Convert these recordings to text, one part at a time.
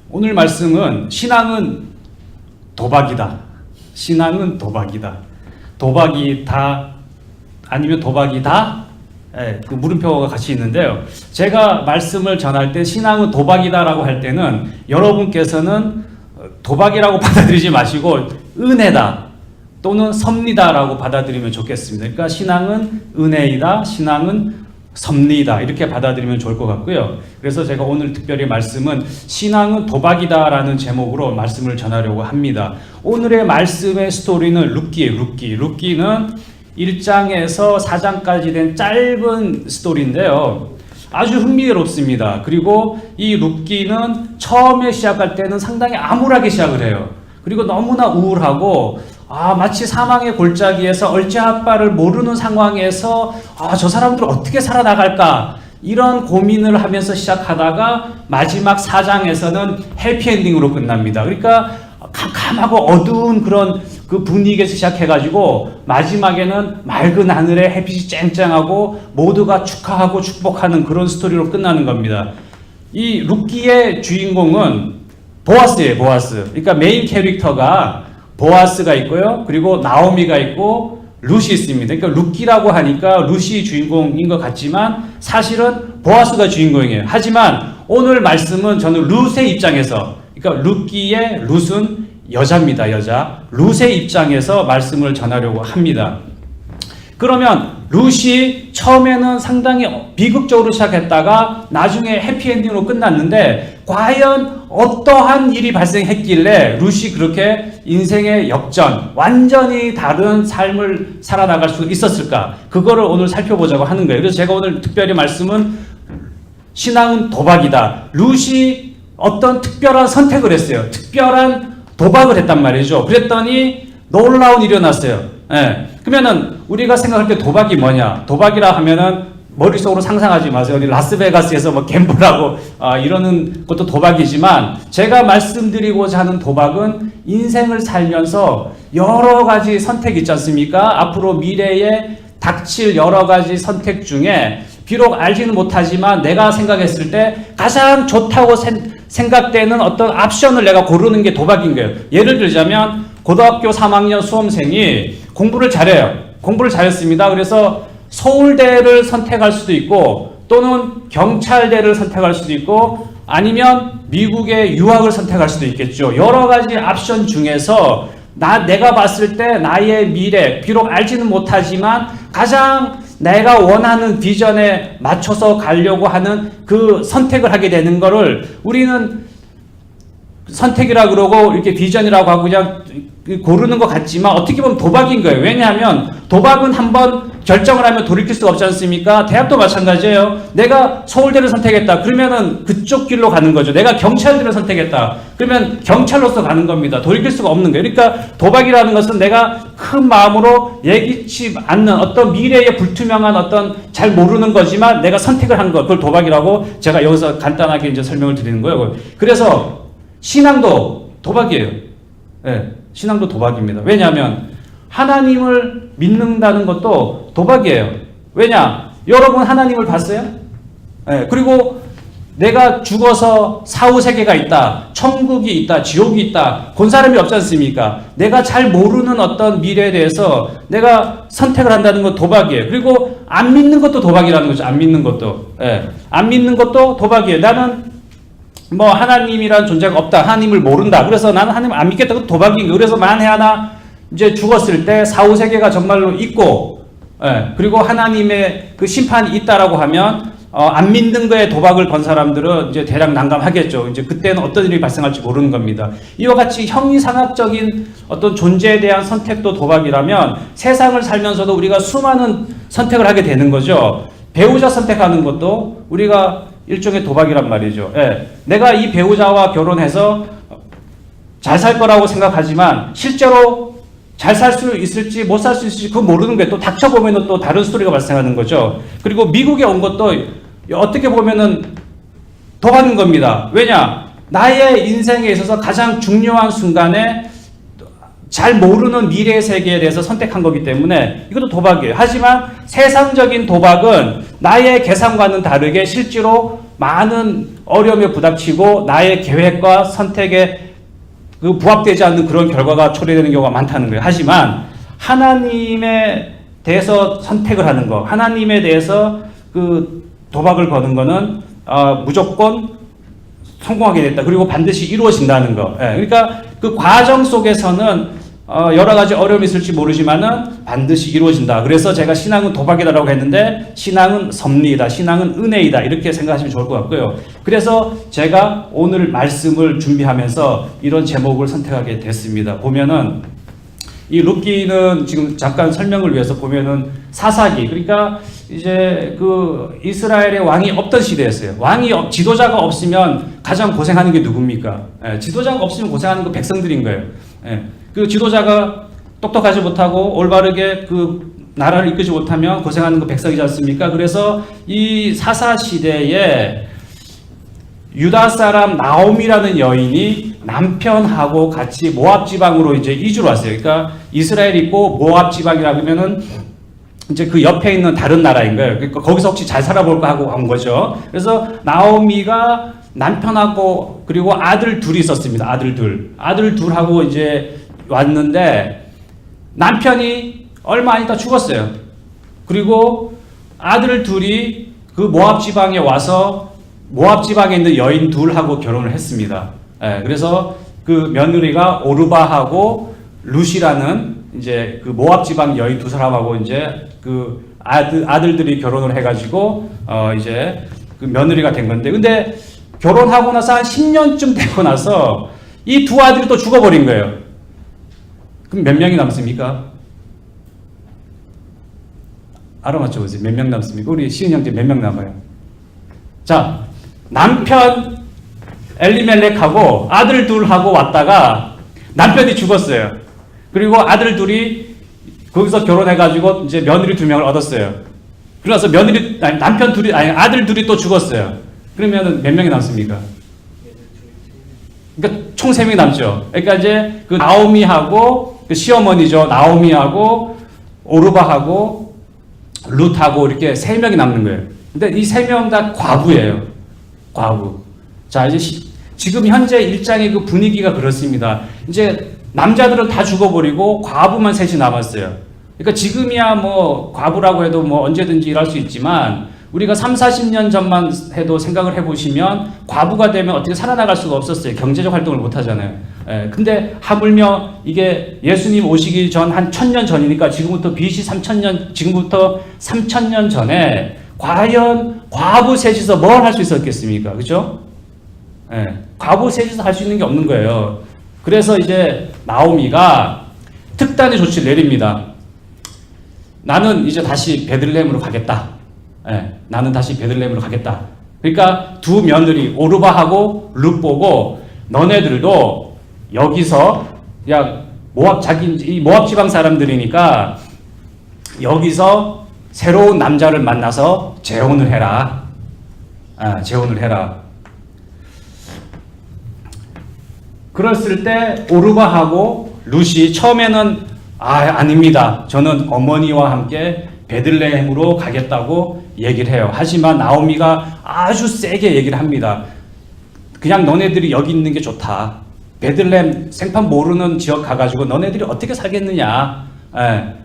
오늘 말씀은 신앙은 도박이다. 신앙은 도박이다. 도박이다 아니면 도박이다? 예, 그 물음표가 같이 있는데요. 제가 말씀을 전할 때 신앙은 도박이다라고 할 때는 여러분께서는 도박이라고 받아들이지 마시고 은혜다 또는 섭리다라고 받아들이면 좋겠습니다. 그러니까 신앙은 은혜이다, 신앙은 섭리다 이렇게 받아들이면 좋을 것 같고요. 그래서 제가 오늘 특별히 말씀은 신앙은 도박이다라는 제목으로 말씀을 전하려고 합니다. 오늘의 말씀의 스토리는 룻기예요. 룻기는 1장에서 4장까지 된 짧은 스토리인데요. 아주 흥미롭습니다. 그리고 이 룻기는 처음에 시작할 때는 상당히 암울하게 시작을 해요. 그리고 너무나 우울하고 마치 사망의 골짜기에서 얼찌합바를 모르는 상황에서 저 사람들 어떻게 살아나갈까 이런 고민을 하면서 시작하다가 마지막 4장에서는 해피엔딩으로 끝납니다. 그러니까 캄캄하고 어두운 그런 그 분위기에서 시작해가지고 마지막에는 맑은 하늘에 햇빛이 쨍쨍하고 모두가 축하하고 축복하는 그런 스토리로 끝나는 겁니다. 이 룻기의 주인공은 보아스예요. 보아스. 그러니까 메인 캐릭터가 보아스가 있고요. 그리고 나오미가 있고 룻이 있습니다. 그러니까 룻기라고 하니까 룻이 주인공인 것 같지만 사실은 보아스가 주인공이에요. 하지만 오늘 말씀은 저는 룻의 입장에서, 그러니까 룻기의 룻은 여자입니다. 여자. 룻의 입장에서 말씀을 전하려고 합니다. 그러면 룻이 처음에는 상당히 비극적으로 시작했다가 나중에 해피엔딩으로 끝났는데 과연 어떠한 일이 발생했길래 룻이 그렇게 인생의 역전, 완전히 다른 삶을 살아나갈 수 있었을까? 그거를 오늘 살펴보자고 하는 거예요. 그래서 제가 오늘 특별히 말씀은 신앙은 도박이다. 룻이 어떤 특별한 선택을 했어요. 특별한 도박을 했단 말이죠. 그랬더니 놀라운 일이 일어났어요. 예. 그러면은 우리가 생각할 때 도박이 뭐냐? 도박이라 하면은 머릿속으로 상상하지 마세요. 우리 라스베가스에서 뭐 갬블하고 이러는 것도 도박이지만 제가 말씀드리고자 하는 도박은 인생을 살면서 여러 가지 선택이 있지 않습니까? 앞으로 미래에 닥칠 여러 가지 선택 중에 비록 알지는 못하지만 내가 생각했을 때 가장 좋다고 생각되는 어떤 옵션을 내가 고르는 게 도박인 거예요. 예를 들자면 고등학교 3학년 수험생이 공부를 잘해요. 공부를 잘했습니다. 그래서 서울대를 선택할 수도 있고 또는 경찰대를 선택할 수도 있고 아니면 미국의 유학을 선택할 수도 있겠죠. 여러 가지 옵션 중에서 내가 봤을 때 나의 미래, 비록 알지는 못하지만 가장 내가 원하는 비전에 맞춰서 가려고 하는 그 선택을 하게 되는 거를 우리는 선택이라고 그러고 이렇게 비전이라고 하고 그냥 고르는 것 같지만 어떻게 보면 도박인 거예요. 왜냐하면 도박은 한번 결정을 하면 돌이킬 수가 없지 않습니까? 대학도 마찬가지예요. 내가 서울대를 선택했다. 그러면은 그쪽 길로 가는 거죠. 내가 경찰대를 선택했다. 그러면 경찰로서 가는 겁니다. 돌이킬 수가 없는 거예요. 그러니까 도박이라는 것은 내가 큰 마음으로 예기치 않는 어떤 미래의 불투명한 어떤 잘 모르는 거지만 내가 선택을 한 것. 그걸 도박이라고 제가 여기서 간단하게 이제 설명을 드리는 거예요. 그래서 신앙도 도박이에요. 네, 신앙도 도박입니다. 왜냐하면 하나님을 믿는다는 것도 도박이에요. 왜냐? 여러분 하나님을 봤어요? 네, 그리고 내가 죽어서 사후세계가 있다, 천국이 있다, 지옥이 있다, 본 사람이 없지 않습니까? 내가 잘 모르는 어떤 미래에 대해서 내가 선택을 한다는 건 도박이에요. 그리고 안 믿는 것도 도박이라는 거죠. 안 믿는 것도. 네, 안 믿는 것도 도박이에요. 나는 뭐 하나님이란 존재가 없다. 하나님을 모른다. 그래서 나는 하나님을 안 믿겠다. 그 도박인 거예요. 그래서 만에 하나 이제 죽었을 때 사후세계가 정말로 있고 그리고 하나님의 그 심판이 있다라고 하면 안 믿는 거에 도박을 건 사람들은 이제 대략 난감하겠죠. 이제 그때는 어떤 일이 발생할지 모르는 겁니다. 이와 같이 형이상학적인 어떤 존재에 대한 선택도 도박이라면 세상을 살면서도 우리가 수많은 선택을 하게 되는 거죠. 배우자 선택하는 것도 우리가 일종의 도박이란 말이죠. 내가 이 배우자와 결혼해서 잘 살 거라고 생각하지만 실제로 잘 살 수 있을지 못 살 수 있을지 그거 모르는 게 또 닥쳐보면 또 다른 스토리가 발생하는 거죠. 그리고 미국에 온 것도 어떻게 보면은 도박인 겁니다. 왜냐? 나의 인생에 있어서 가장 중요한 순간에 잘 모르는 미래의 세계에 대해서 선택한 거기 때문에 이것도 도박이에요. 하지만 세상적인 도박은 나의 계산과는 다르게 실제로 많은 어려움에 부닥치고 나의 계획과 선택에 그 부합되지 않는 그런 결과가 초래되는 경우가 많다는 거예요. 하지만 하나님에 대해서 선택을 하는 거, 하나님에 대해서 그 도박을 거는 거는 무조건 성공하게 됐다. 그리고 반드시 이루어진다는 거. 예, 그러니까 그 과정 속에서는 여러 가지 어려움이 있을지 모르지만은 반드시 이루어진다. 그래서 제가 신앙은 도박이다라고 했는데 신앙은 섭리이다. 신앙은 은혜이다. 이렇게 생각하시면 좋을 것 같고요. 그래서 제가 오늘 말씀을 준비하면서 이런 제목을 선택하게 됐습니다. 보면은 이 룻기는 지금 잠깐 설명을 위해서 보면은 사사기, 그러니까 이제 그 이스라엘의 왕이 없던 시대였어요. 지도자가 없으면 가장 고생하는 게 누굽니까? 예, 지도자가 없으면 고생하는 거 백성들인 거예요. 예, 그 지도자가 똑똑하지 못하고 올바르게 그 나라를 이끌지 못하면 고생하는 거 백성이지 않습니까? 그래서 이 사사 시대에 유다 사람 나옴이라는 여인이 남편하고 같이 모압 지방으로 이제 이주를 왔어요. 그러니까 이스라엘 있고 모압 지방이라고 하면은 이제 그 옆에 있는 다른 나라인 거예요. 그러니까 거기서 혹시 잘 살아볼까 하고 간 거죠. 그래서 나오미가 남편하고 그리고 아들 둘이 있었습니다. 아들 둘하고 이제 왔는데 남편이 얼마 안 있다 죽었어요. 그리고 아들 둘이 그 모압 지방에 와서 모압 지방에 있는 여인 둘하고 결혼을 했습니다. 예, 그래서 그 며느리가 오르바하고 룻이라는 이제 그 모압 지방 여인 두 사람하고 이제 그 아들들이 결혼을 해가지고 이제 그 며느리가 된 건데, 근데 결혼하고 나서 한 10년쯤 되고 나서 이 두 아들이 또 죽어버린 거예요. 그럼 몇 명이 남습니까? 알아맞혀 보세요. 몇 명 남습니까? 우리 시은 형제 몇 명 남아요? 자, 남편 엘리멜렉하고 아들 둘하고 왔다가 남편이 죽었어요. 그리고 아들 둘이 거기서 결혼해가지고 이제 며느리 2명을 얻었어요. 그래서 아들 둘이 또 죽었어요. 그러면 몇 명이 남습니까? 그러니까 총 3명이 남죠. 그러니까 이제 그 나오미하고 그 시어머니죠. 나오미하고 오르바하고 룻하고 이렇게 3명이 남는 거예요. 근데 이 3명 다 과부예요. 과부. 자, 이제 지금 현재 1장의 그 분위기가 그렇습니다. 이제 남자들은 다 죽어버리고 과부만 셋이 남았어요. 그러니까 지금이야 뭐 과부라고 해도 뭐 언제든지 일할 수 있지만 우리가 30-40년 전만 해도 생각을 해보시면 과부가 되면 어떻게 살아나갈 수가 없었어요. 경제적 활동을 못 하잖아요. 근데 하물며 이게 예수님 오시기 전 한 1000년 전이니까 지금부터 BC 3000년, 지금부터 3000년 전에 과연 과부 셋이서 뭘 할 수 있었겠습니까? 그죠? 과부 셋이서 할 수 있는 게 없는 거예요. 그래서 이제 나오미가 특단의 조치를 내립니다. 나는 이제 다시 베들레헴으로 가겠다. 나는 다시 베들레헴으로 가겠다. 그러니까 두 며느리 오르바하고 룻 보고 너네들도 여기서 그냥 모압 지방 사람들이니까 여기서 새로운 남자를 만나서 재혼을 해라. 재혼을 해라. 그랬을 때 오르바하고 룻이 처음에는 아닙니다. 저는 어머니와 함께 베들레헴으로 가겠다고 얘기를 해요. 하지만 나오미가 아주 세게 얘기를 합니다. 그냥 너네들이 여기 있는 게 좋다. 베들레헴 생판 모르는 지역 가가지고 너네들이 어떻게 살겠느냐.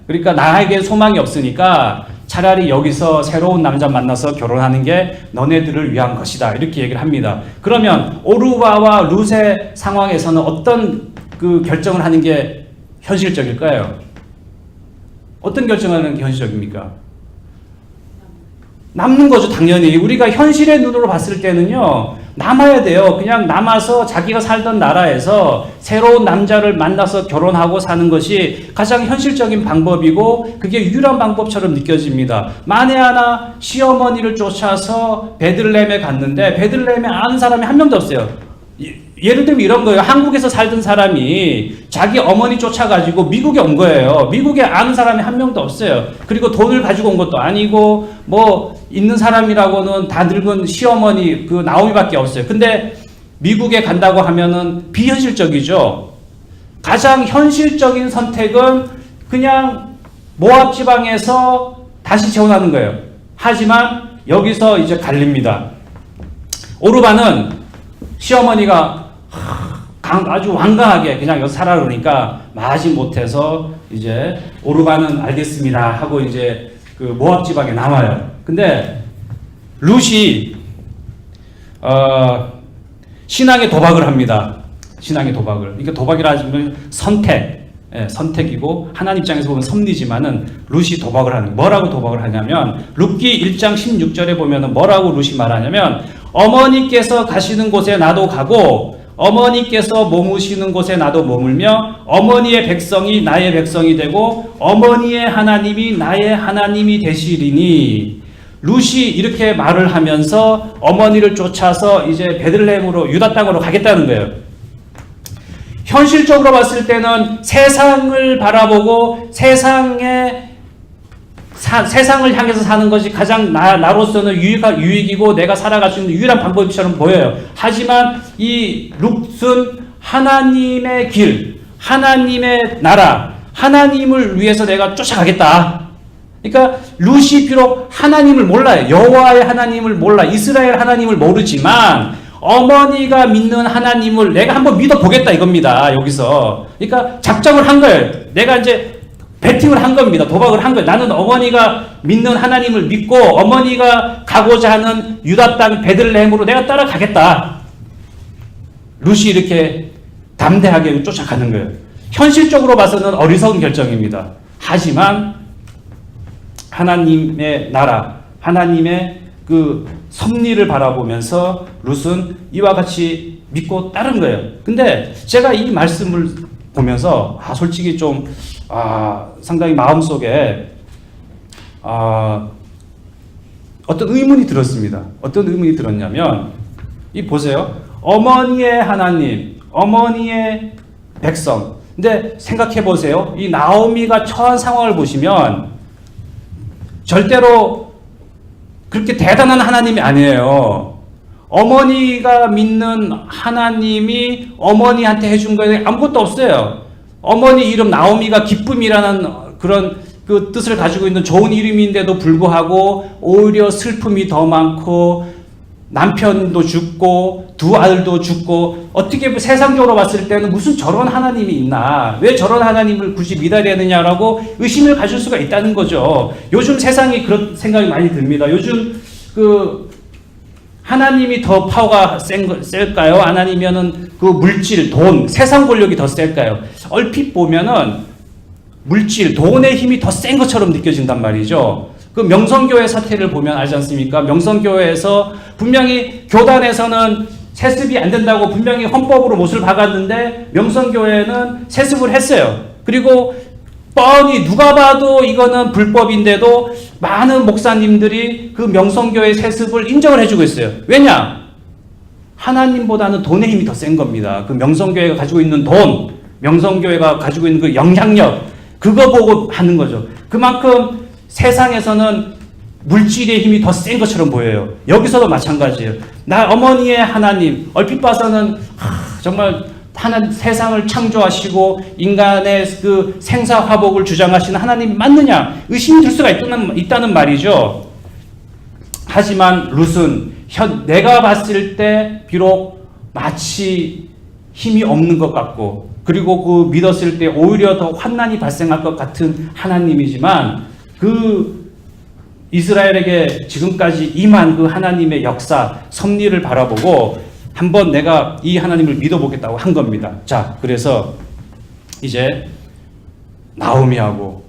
그러니까 나에게 소망이 없으니까 차라리 여기서 새로운 남자 만나서 결혼하는 게 너네들을 위한 것이다. 이렇게 얘기를 합니다. 그러면 오르바와 룻의 상황에서는 어떤 그 결정을 하는 게 현실적일까요? 어떤 결정하는 게 현실적입니까? 남는 거죠, 당연히. 우리가 현실의 눈으로 봤을 때는요, 남아야 돼요. 그냥 남아서 자기가 살던 나라에서 새로운 남자를 만나서 결혼하고 사는 것이 가장 현실적인 방법이고 그게 유일한 방법처럼 느껴집니다. 만에 하나 시어머니를 쫓아서 베들레헴에 갔는데 베들레헴에 아는 사람이 한 명도 없어요. 예를 들면 이런 거예요. 한국에서 살던 사람이 자기 어머니 쫓아가지고 미국에 온 거예요. 미국에 아는 사람이 한 명도 없어요. 그리고 돈을 가지고 온 것도 아니고 뭐 있는 사람이라고는 다 늙은 시어머니 그 나오미밖에 없어요. 근데 미국에 간다고 하면은 비현실적이죠. 가장 현실적인 선택은 그냥 모압 지방에서 다시 재혼하는 거예요. 하지만 여기서 이제 갈립니다. 오르반은 시어머니가 아주 완강하게 그냥 여기 살아 그러니까 마지 못해서 이제 오르반은 알겠습니다 하고 이제 그 모압 지방에 남아요. 근데 룻이 신앙의 도박을 합니다. 신앙의 도박을. 이게 도박이라 하면 선택이고 하나님 입장에서 보면 섭리지만은 룻이 도박을 하는. 뭐라고 도박을 하냐면 룻기 1장 16절에 보면은 뭐라고 룻이 말하냐면 어머니께서 가시는 곳에 나도 가고 어머니께서 머무시는 곳에 나도 머물며 어머니의 백성이 나의 백성이 되고 어머니의 하나님이 나의 하나님이 되시리니. 룻이 이렇게 말을 하면서 어머니를 쫓아서 이제 베들레헴으로 유다 땅으로 가겠다는 거예요. 현실적으로 봤을 때는 세상을 바라보고 세상을 향해서 사는 것이 가장 나로서는 유익이고 내가 살아갈 수 있는 유일한 방법처럼 보여요. 하지만 이 룻은 하나님의 길, 하나님의 나라, 하나님을 위해서 내가 쫓아가겠다. 그러니까 룻이 비록 하나님을 몰라요. 여호와의 하나님을 몰라. 이스라엘 하나님을 모르지만 어머니가 믿는 하나님을 내가 한번 믿어보겠다 이겁니다. 여기서. 그러니까 작정을 한 거예요. 내가 이제 배팅을 한 겁니다. 도박을 한 거예요. 나는 어머니가 믿는 하나님을 믿고 어머니가 가고자 하는 유다 땅 베들레헴으로 내가 따라가겠다. 룻이 이렇게 담대하게 쫓아가는 거예요. 현실적으로 봐서는 어리석은 결정입니다. 하지만 하나님의 나라, 하나님의 그 섭리를 바라보면서 룻은 이와 같이 믿고 따른 거예요. 근데 제가 이 말씀을 보면서 솔직히 좀 상당히 마음속에 어떤 의문이 들었습니다. 어떤 의문이 들었냐면 이 보세요. 어머니의 하나님, 어머니의 백성. 근데 생각해 보세요. 이 나오미가 처한 상황을 보시면 절대로 그렇게 대단한 하나님이 아니에요. 어머니가 믿는 하나님이 어머니한테 해준 거에 아무것도 없어요. 어머니 이름 나오미가 기쁨이라는 그런 그 뜻을 가지고 있는 좋은 이름인데도 불구하고 오히려 슬픔이 더 많고 남편도 죽고 두 아들도 죽고 어떻게 세상적으로 봤을 때는 무슨 저런 하나님이 있나, 왜 저런 하나님을 굳이 믿어야 되느냐라고 의심을 가질 수가 있다는 거죠. 요즘 세상이 그런 생각이 많이 듭니다. 요즘 그 하나님이 더 파워가 셀까요? 아니면은 그 물질, 돈, 세상 권력이 더 셀까요? 얼핏 보면은 물질, 돈의 힘이 더 센 것처럼 느껴진단 말이죠. 그 명성교회 사태를 보면 알지 않습니까? 명성교회에서 분명히 교단에서는 세습이 안 된다고 분명히 헌법으로 못을 박았는데 명성교회는 세습을 했어요. 그리고 뻔히 누가 봐도 이거는 불법인데도 많은 목사님들이 그 명성교회 세습을 인정을 해주고 있어요. 왜냐? 하나님보다는 돈의 힘이 더 센 겁니다. 그 명성교회가 가지고 있는 돈, 명성교회가 가지고 있는 그 영향력, 그거 보고 하는 거죠. 그만큼 세상에서는 물질의 힘이 더 센 것처럼 보여요. 여기서도 마찬가지예요. 나 어머니의 하나님, 얼핏 봐서는 정말 세상을 창조하시고 인간의 그 생사화복을 주장하시는 하나님이 맞느냐 의심이 들 수가 있다는 말이죠. 하지만 룻은 내가 봤을 때 비록 마치 힘이 없는 것 같고 그리고 그 믿었을 때 오히려 더 환난이 발생할 것 같은 하나님이지만 그 이스라엘에게 지금까지 임한 그 하나님의 역사, 섭리를 바라보고 한번 내가 이 하나님을 믿어보겠다고 한 겁니다. 자, 그래서 이제 나오미하고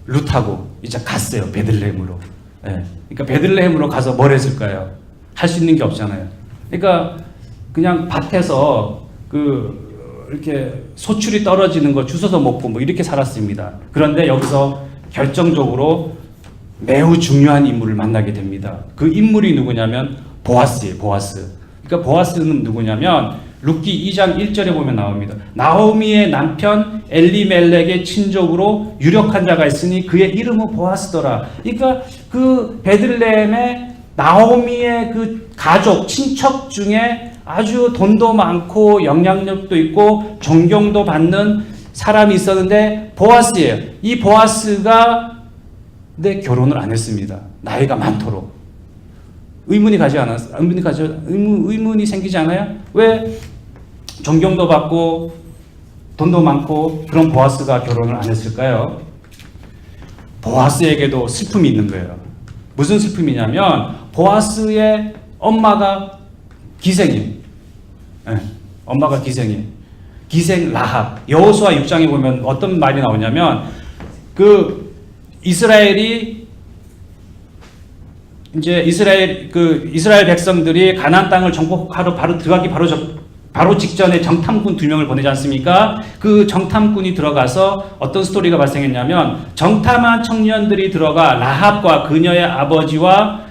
룻하고 이제 갔어요. 베들레헴으로. 예. 그러니까 베들레헴으로 가서 뭘 했을까요? 할 수 있는 게 없잖아요. 그러니까 그냥 밭에서 이렇게 소출이 떨어지는 거 주워서 먹고 뭐 이렇게 살았습니다. 그런데 여기서 결정적으로 매우 중요한 인물을 만나게 됩니다. 그 인물이 누구냐면 보아스예요. 보아스. 그러니까 보아스는 누구냐면 룻기 2장 1절에 보면 나옵니다. 나오미의 남편 엘리멜렉의 친족으로 유력한 자가 있으니 그의 이름은 보아스더라. 그러니까 그 베들레헴의 나오미의 그 가족, 친척 중에 아주 돈도 많고 영향력도 있고 존경도 받는 사람이 있었는데 보아스예요. 이 보아스가 근데 결혼을 안 했습니다. 나이가 많도록. 의문이 생기지 않아요? 왜 존경도 받고 돈도 많고 그런 보아스가 결혼을 안 했을까요? 보아스에게도 슬픔이 있는 거예요. 무슨 슬픔이냐면 보아스의 엄마가 기생이에요. 네, 엄마가 기생이에요. 기생 라합. 여호수아 6장에 보면 어떤 말이 나오냐면 그 이스라엘 백성들이 가나안 땅을 정복하러 들어가기 바로 직전에 정탐꾼 2명을 보내지 않습니까? 그 정탐꾼이 들어가서 어떤 스토리가 발생했냐면 정탐한 청년들이 들어가 라합과 그녀의 아버지와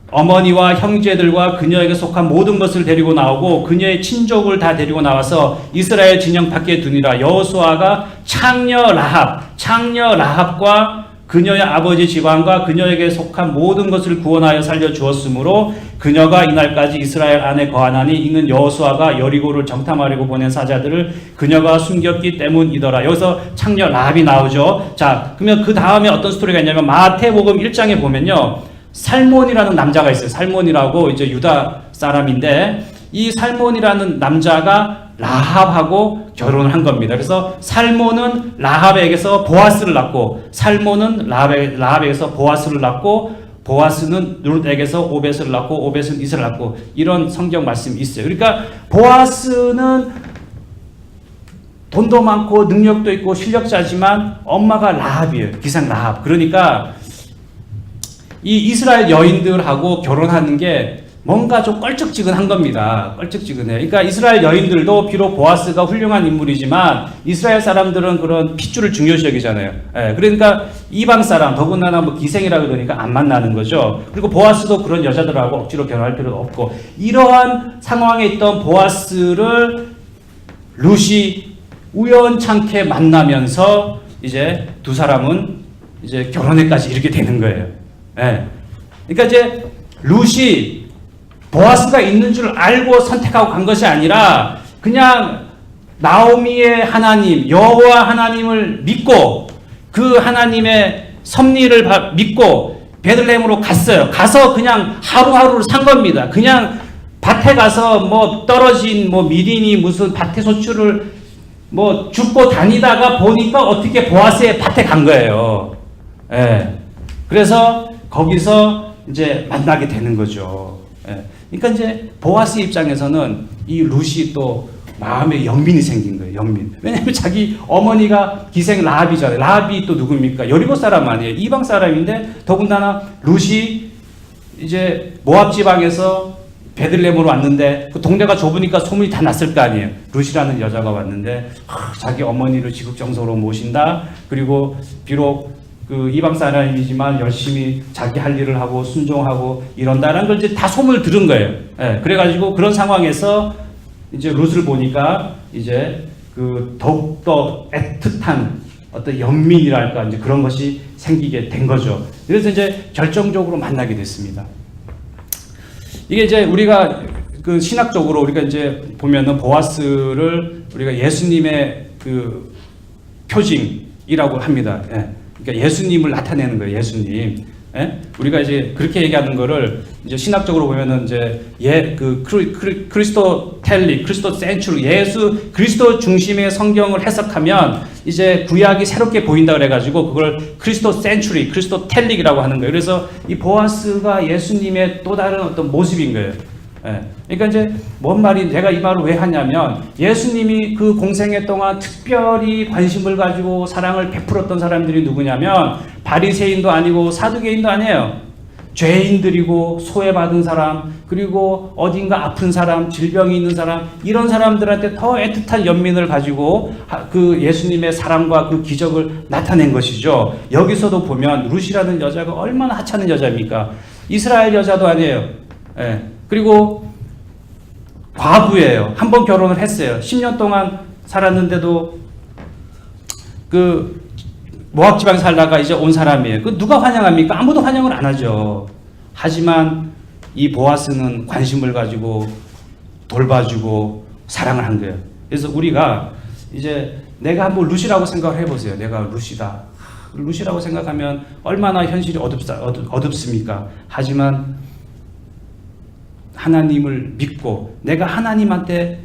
어머니와 형제들과 그녀에게 속한 모든 것을 데리고 나오고 그녀의 친족을 다 데리고 나와서 이스라엘 진영 밖에 두니라. 여호수아가 창녀 라합과 그녀의 아버지 집안과 그녀에게 속한 모든 것을 구원하여 살려 주었으므로 그녀가 이날까지 이스라엘 안에 거하나니 이는 여호수아가 여리고를 정탐하려고 보낸 사자들을 그녀가 숨겼기 때문이더라. 여기서 창녀 라합이 나오죠. 자, 그러면 그 다음에 어떤 스토리가 있냐면 마태복음 1장에 보면요. 살몬이라는 남자가 있어요. 살몬이라고 이제 유다 사람인데 이 살몬이라는 남자가 라합하고 결혼을 한 겁니다. 그래서 살몬은 라합에게서 보아스를 낳고 살몬은 라합에게서 보아스를 낳고 보아스는 룻에게서 오벳을 낳고 오벳은 이스를 낳고 이런 성경 말씀이 있어요. 그러니까 보아스는 돈도 많고 능력도 있고 실력자지만 엄마가 라합이에요. 기생 라합. 그러니까 이 이스라엘 여인들하고 결혼하는 게 뭔가 좀 껄쩍지근한 겁니다. 껄쩍지근해요. 그러니까 이스라엘 여인들도 비록 보아스가 훌륭한 인물이지만 이스라엘 사람들은 그런 핏줄을 중요시 여기잖아요. 예, 그러니까 이방 사람, 더군다나 뭐 기생이라 그러니까 안 만나는 거죠. 그리고 보아스도 그런 여자들하고 억지로 결혼할 필요도 없고 이러한 상황에 있던 보아스를 룻이 우연찮게 만나면서 이제 두 사람은 이제 결혼에까지 이렇게 되는 거예요. 예. 그러니까 이제 룻이 보아스가 있는 줄 알고 선택하고 간 것이 아니라 그냥 나오미의 하나님 여호와 하나님을 믿고 그 하나님의 섭리를 믿고 베들레헴으로 갔어요. 가서 그냥 하루하루를 산 겁니다. 그냥 밭에 가서 뭐 떨어진 뭐 미린이 무슨 밭에 소출을 뭐 줍고 다니다가 보니까 어떻게 보아스의 밭에 간 거예요. 예. 그래서 거기서 이제 만나게 되는 거죠. 예. 그러니까 이제 보아스 입장에서는 이 룻이 또 마음에 연민이 생긴 거예요. 연민. 왜냐하면 자기 어머니가 기생 라합이잖아요. 라합이 또 누굽니까? 여리고 사람 아니에요. 이방 사람인데 더군다나 룻이 이제 모압 지방에서 베들레헴으로 왔는데 그 동네가 좁으니까 소문이 다 났을 거 아니에요. 룻이라는 여자가 왔는데 자기 어머니를 지극정성으로 모신다. 그리고 비록 그 이방 사람이지만 열심히 자기 할 일을 하고 순종하고 이런다는 걸 이제 다 소문을 들은 거예요. 예, 그래가지고 그런 상황에서 이제 룻을 보니까 이제 그 더욱더 애틋한 어떤 연민이랄까 이제 그런 것이 생기게 된 거죠. 그래서 이제 결정적으로 만나게 됐습니다. 이게 이제 우리가 그 신학적으로 우리가 이제 보면은 보아스를 우리가 예수님의 그 표징이라고 합니다. 예. 그러니까 예수님을 나타내는 거예요. 예수님. 예? 우리가 이제 그렇게 얘기하는 거를 이제 신학적으로 보면은 이제 크리스토텔리, 크리스토 센츄르, 예수 그리스도 중심의 성경을 해석하면 이제 구약이 새롭게 보인다 그래가지고 그걸 크리스토 센츄리, 크리스토 텔릭이라고 하는 거예요. 그래서 이 보아스가 예수님의 또 다른 어떤 모습인 거예요. 예. 그러니까 이제 뭔 말이 제가 이 말을 왜 하냐면 예수님이 그 공생애 동안 특별히 관심을 가지고 사랑을 베풀었던 사람들이 누구냐면 바리새인도 아니고 사두개인도 아니에요. 죄인들이고 소외받은 사람 그리고 어딘가 아픈 사람 질병이 있는 사람 이런 사람들한테 더 애틋한 연민을 가지고 그 예수님의 사랑과 그 기적을 나타낸 것이죠. 여기서도 보면 룻이라는 여자가 얼마나 하찮은 여자입니까? 이스라엘 여자도 아니에요. 예. 그리고 과부예요. 한 번 결혼을 했어요. 10년 동안 살았는데도 그 모압 지방에 살다가 이제 온 사람이에요. 그 누가 환영합니까? 아무도 환영을 안 하죠. 하지만 이 보아스는 관심을 가지고 돌봐주고 사랑을 한 거예요. 그래서 우리가 이제 내가 한번 루시라고 생각을 해보세요. 내가 루시다. 루시라고 생각하면 얼마나 현실이 어둡습니까? 하지만 하나님을 믿고 내가 하나님한테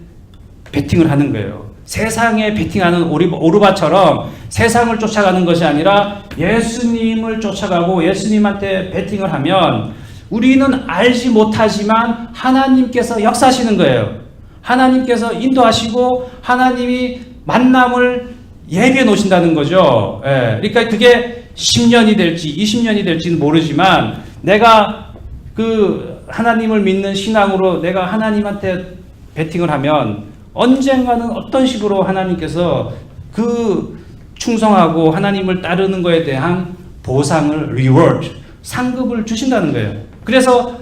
베팅을 하는 거예요. 세상에 베팅하는 오르바처럼 세상을 쫓아가는 것이 아니라 예수님을 쫓아가고 예수님한테 베팅을 하면 우리는 알지 못하지만 하나님께서 역사하시는 거예요. 하나님께서 인도하시고 하나님이 만남을 예비해 놓으신다는 거죠. 예, 그러니까 그게 10년이 될지 20년이 될지는 모르지만 내가 그 하나님을 믿는 신앙으로 내가 하나님한테 베팅을 하면 언젠가는 어떤 식으로 하나님께서 그 충성하고 하나님을 따르는 것에 대한 보상을 reward, 상급을 주신다는 거예요. 그래서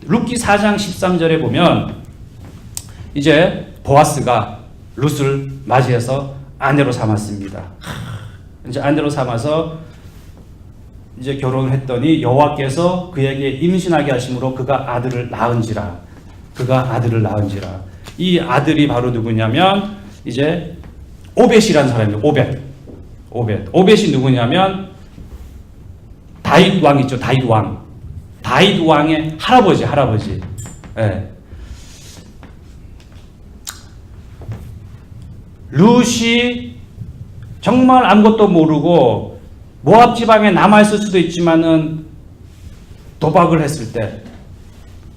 룻기 4장 13절에 보면 이제 보아스가 룻을 맞이해서 아내로 삼았습니다. 이제 아내로 삼아서 이제 결혼을 했더니 여호와께서 그에게 임신하게 하심으로 그가 아들을 낳은지라. 이 아들이 바로 누구냐면 이제 오벳이라는 사람입니다. 오벳이 누구냐면 다윗 왕 있죠. 다윗 왕의 할아버지. 예. 룻이 정말 아무것도 모르고 모압 지방에 남아있을 수도 있지만은 도박을 했을 때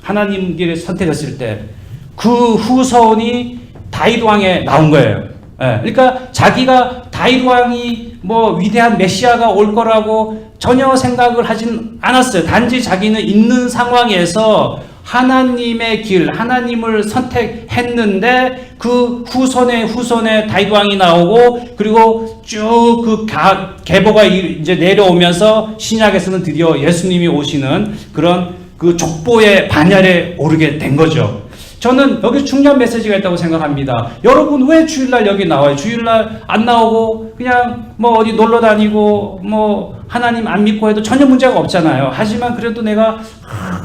하나님 길을 선택했을 때 그 후손이 다윗 왕에 나온 거예요. 예, 그러니까 자기가 다윗 왕이 뭐 위대한 메시아가 올 거라고 전혀 생각을 하진 않았어요. 단지 자기는 있는 상황에서 하나님의 길, 하나님을 선택했는데 그 후손에 다윗 왕이 나오고 그리고 쭉 그 계보가 이제 내려오면서 신약에서는 드디어 예수님이 오시는 그런 그 족보의 반열에 오르게 된 거죠. 저는 여기 중요한 메시지가 있다고 생각합니다. 여러분 왜 주일날 여기 나와요? 주일날 안 나오고 그냥 뭐 어디 놀러 다니고 뭐 하나님 안 믿고 해도 전혀 문제가 없잖아요. 하지만 그래도 내가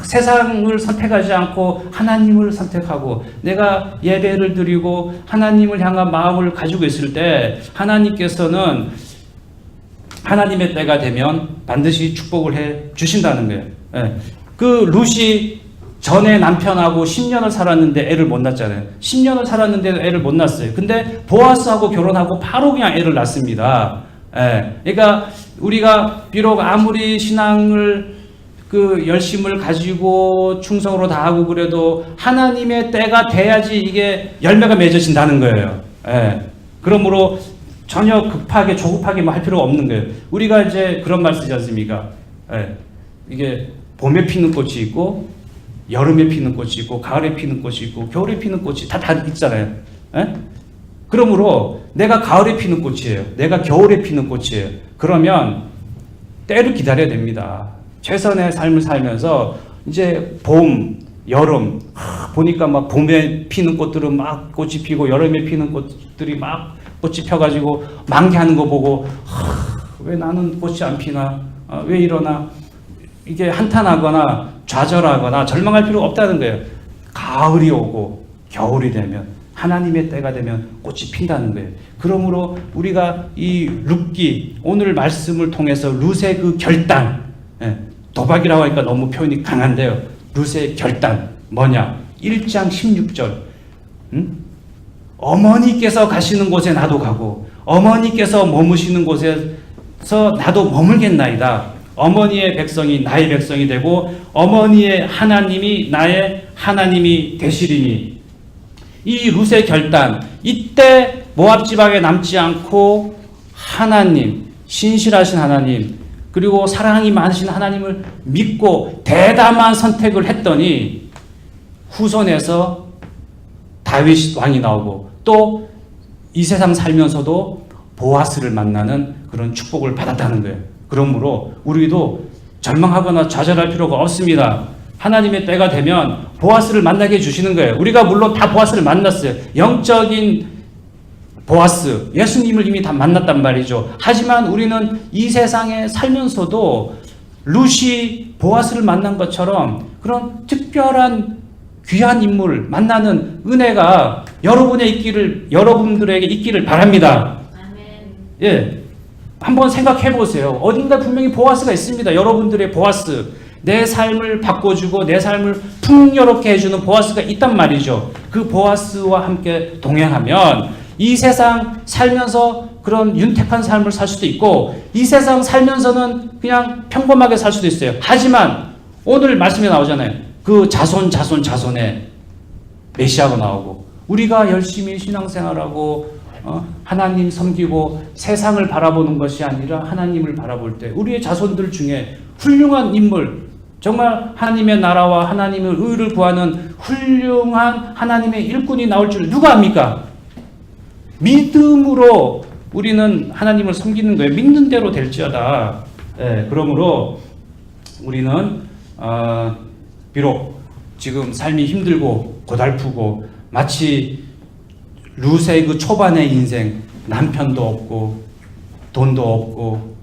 세상을 선택하지 않고 하나님을 선택하고 내가 예배를 드리고 하나님을 향한 마음을 가지고 있을 때 하나님께서는 하나님의 때가 되면 반드시 축복을 해 주신다는 거예요. 예. 그 룻이 전에 남편하고 10년을 살았는데 애를 못 낳잖아요. 10년을 살았는데 애를 못 낳았어요. 근데 보아스하고 결혼하고 바로 그냥 애를 낳습니다. 예. 그러니까 우리가 비록 아무리 신앙을 그 열심을 가지고 충성으로 다하고 그래도 하나님의 때가 돼야지 이게 열매가 맺어진다는 거예요. 예. 그러므로 전혀 급하게 조급하게 할 필요가 없는 거예요. 우리가 이제 그런 말 쓰지 않습니까? 예. 이게 봄에 피는 꽃이 있고 여름에 피는 꽃이 있고 가을에 피는 꽃이 있고 겨울에 피는 꽃이 다 있잖아요. 에? 그러므로 내가 가을에 피는 꽃이에요. 내가 겨울에 피는 꽃이에요. 그러면 때를 기다려야 됩니다. 최선의 삶을 살면서 이제 봄, 여름 보니까 막 봄에 피는 꽃들은 막 꽃이 피고 여름에 피는 꽃들이 막 꽃이 펴가지고 만개하는 거 보고 왜 나는 꽃이 안 피나? 왜 이러나? 이게 한탄하거나 좌절하거나 절망할 필요가 없다는 거예요. 가을이 오고 겨울이 되면 하나님의 때가 되면 꽃이 핀다는 거예요. 그러므로 우리가 이 룻기 오늘 말씀을 통해서 룻의 그 결단, 도박이라고 하니까 너무 표현이 강한데요. 룻의 결단 뭐냐? 1장 16절 어머니께서 가시는 곳에 나도 가고 어머니께서 머무시는 곳에서 나도 머물겠나이다. 어머니의 백성이 나의 백성이 되고 어머니의 하나님이 나의 하나님이 되시리니. 이 룻의 결단, 이때 모압 지방에 남지 않고 하나님, 신실하신 하나님, 그리고 사랑이 많으신 하나님을 믿고 대담한 선택을 했더니 후손에서 다윗 왕이 나오고 또 이 세상 살면서도 보아스를 만나는 그런 축복을 받았다는 거예요. 그러므로 우리도 절망하거나 좌절할 필요가 없습니다. 하나님의 때가 되면 보아스를 만나게 해주시는 거예요. 우리가 물론 다 보아스를 만났어요. 영적인 보아스, 예수님을 이미 다 만났단 말이죠. 하지만 우리는 이 세상에 살면서도 룻이 보아스를 만난 것처럼 그런 특별한 귀한 인물 만나는 은혜가 여러분들에게 있기를 바랍니다. 아멘. 예, 한번 생각해 보세요. 어딘가 분명히 보아스가 있습니다. 여러분들의 보아스, 내 삶을 바꿔주고 내 삶을 풍요롭게 해주는 보아스가 있단 말이죠. 그 보아스와 함께 동행하면 이 세상 살면서 그런 윤택한 삶을 살 수도 있고, 이 세상 살면서는 그냥 평범하게 살 수도 있어요. 하지만 오늘 말씀에 나오잖아요. 그 자손의 메시아가 나오고, 우리가 열심히 신앙생활하고 하나님 섬기고 세상을 바라보는 것이 아니라 하나님을 바라볼 때 우리의 자손들 중에 훌륭한 인물, 정말 하나님의 나라와 하나님의 의를 구하는 훌륭한 하나님의 일꾼이 나올 줄 누가 압니까? 믿음으로 우리는 하나님을 섬기는 거예요. 믿는 대로 될지어다. 예, 그러므로 우리는 비록 지금 삶이 힘들고 고달프고 마치 루세의 그 초반의 인생, 남편도 없고 돈도 없고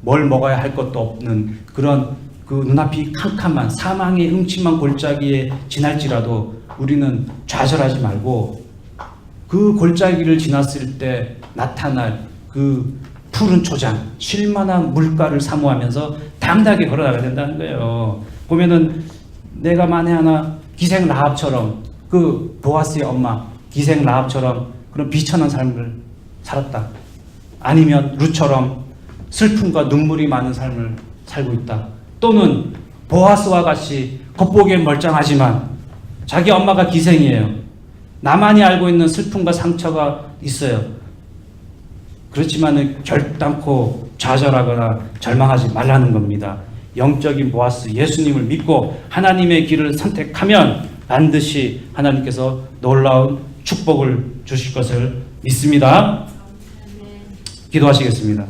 뭘 먹어야 할 것도 없는 그런 그 눈앞이 캄캄한 사망의 음침한 골짜기에 지날지라도 우리는 좌절하지 말고 그 골짜기를 지났을 때 나타날 그 푸른 초장, 쉴만한 물가를 사모하면서 당당하게 걸어나가야 된다는 거예요. 보면은 내가 만에 하나 기생 라합처럼, 그 보아스의 엄마 기생 라합처럼 그런 비천한 삶을 살았다. 아니면 룻처럼 슬픔과 눈물이 많은 삶을 살고 있다. 또는 보아스와 같이 겉보기엔 멀쩡하지만 자기 엄마가 기생이에요. 나만이 알고 있는 슬픔과 상처가 있어요. 그렇지만 결단코 좌절하거나 절망하지 말라는 겁니다. 영적인 보아스 예수님을 믿고 하나님의 길을 선택하면 반드시 하나님께서 놀라운 축복을 주실 것을 믿습니다. 기도하시겠습니다.